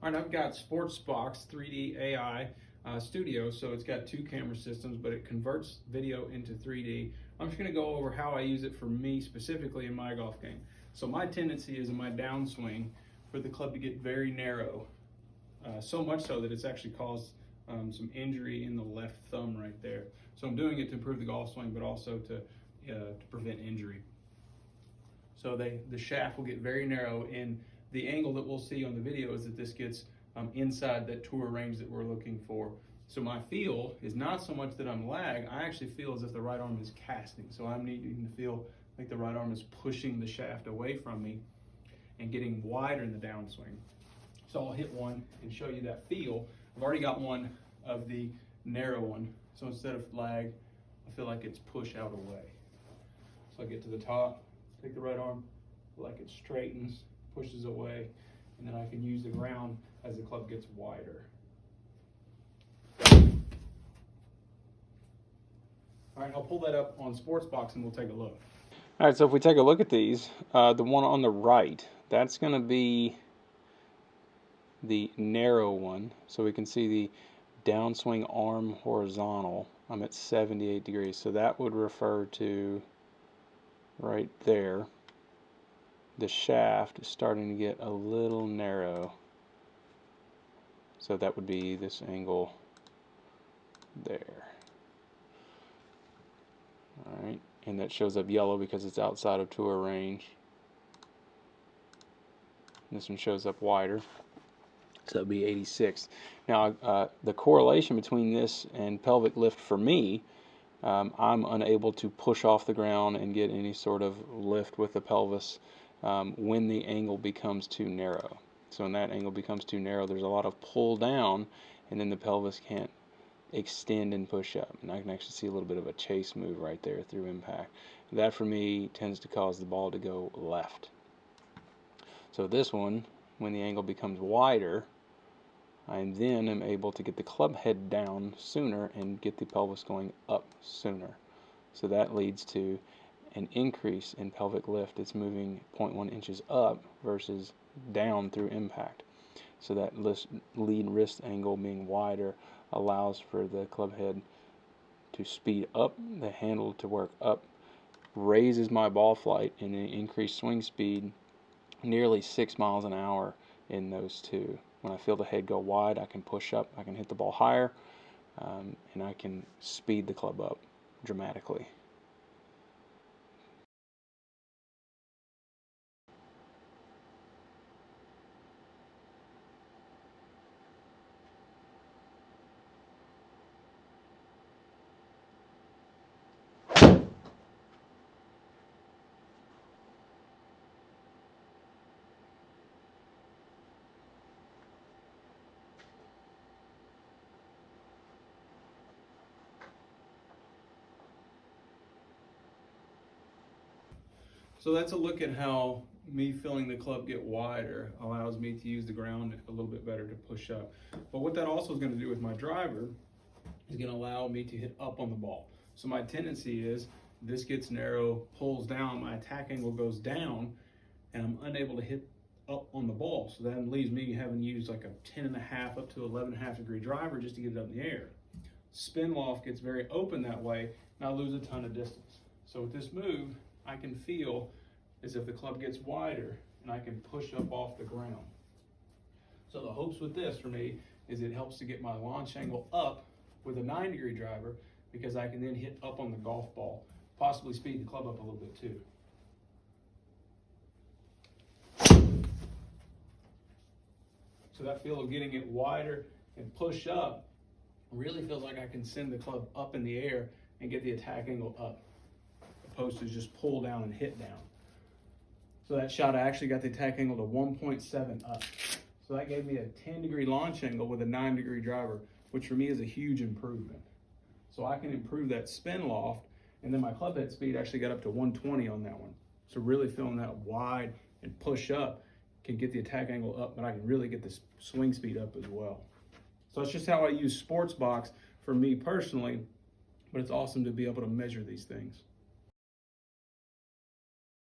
All right, I've got SportsBox 3D AI Studio, so it's got two camera systems, but it converts video into 3D. I'm just gonna go over how I use it for me specifically in my golf game. So my tendency is in my downswing for the club to get very narrow, so much so that it's actually caused some injury in the left thumb right there. So I'm doing it to improve the golf swing, but also to prevent injury. So the shaft will get very narrow, and the angle that we'll see on the video is that this gets inside that tour range that we're looking for. So my feel is not so much that I'm lag, I actually feel as if the right arm is casting. So I'm needing to feel like the right arm is pushing the shaft away from me and getting wider in the downswing. So I'll hit one and show you that feel. I've already got one of the narrow one. So instead of lag, I feel like it's push out away. So I get to the top, take the right arm, feel like it straightens, pushes away, and then I can use the ground as the club gets wider. All right, I'll pull that up on SportsBox and we'll take a look. All right, so if we take a look at these, the one on the right, that's going to be the narrow one. So we can see the downswing arm horizontal. I'm at 78 degrees, so that would refer to right there. The shaft is starting to get a little narrow. So that would be this angle there. Alright, and that shows up yellow because it's outside of tour range. This one shows up wider, so that'd be 86. Now, the correlation between this and pelvic lift for me, I'm unable to push off the ground and get any sort of lift with the pelvis when the angle becomes too narrow. So when that angle becomes too narrow, there's a lot of pull down, and then the pelvis can't extend and push up. And I can actually see a little bit of a chase move right there through impact. That for me tends to cause the ball to go left. So this one, when the angle becomes wider, I then am able to get the club head down sooner and get the pelvis going up sooner. So that leads to an increase in pelvic lift. It's moving 0.1 inches up versus down through impact. So that lead wrist angle being wider allows for the club head to speed up, the handle to work up, raises my ball flight, and then increased swing speed nearly 6 miles an hour in those two. When I feel the head go wide, I can push up, I can hit the ball higher, and I can speed the club up dramatically. So that's a look at how me feeling the club get wider allows me to use the ground a little bit better to push up. But what that also is going to do with my driver is going to allow me to hit up on the ball. So my tendency is this gets narrow, pulls down, my attack angle goes down, and I'm unable to hit up on the ball. So that leaves me having to use like a 10.5 up to 11.5 degree driver just to get it up in the air. Spin loft gets very open that way, and I lose a ton of distance. So with this move, I can feel as if the club gets wider and I can push up off the ground. So the hopes with this for me is it helps to get my launch angle up with a 9 degree driver, because I can then hit up on the golf ball, possibly speed the club up a little bit too. So that feel of getting it wider and push up really feels like I can send the club up in the air and get the attack angle up, opposed to just pull down and hit down. So that shot, I actually got the attack angle to 1.7 up. So that gave me a 10 degree launch angle with a 9 degree driver, which for me is a huge improvement. So I can improve that spin loft, and then my club head speed actually got up to 120 on that one. So really feeling that wide and push up can get the attack angle up, but I can really get the swing speed up as well. So that's just how I use SportsBox for me personally, but it's awesome to be able to measure these things.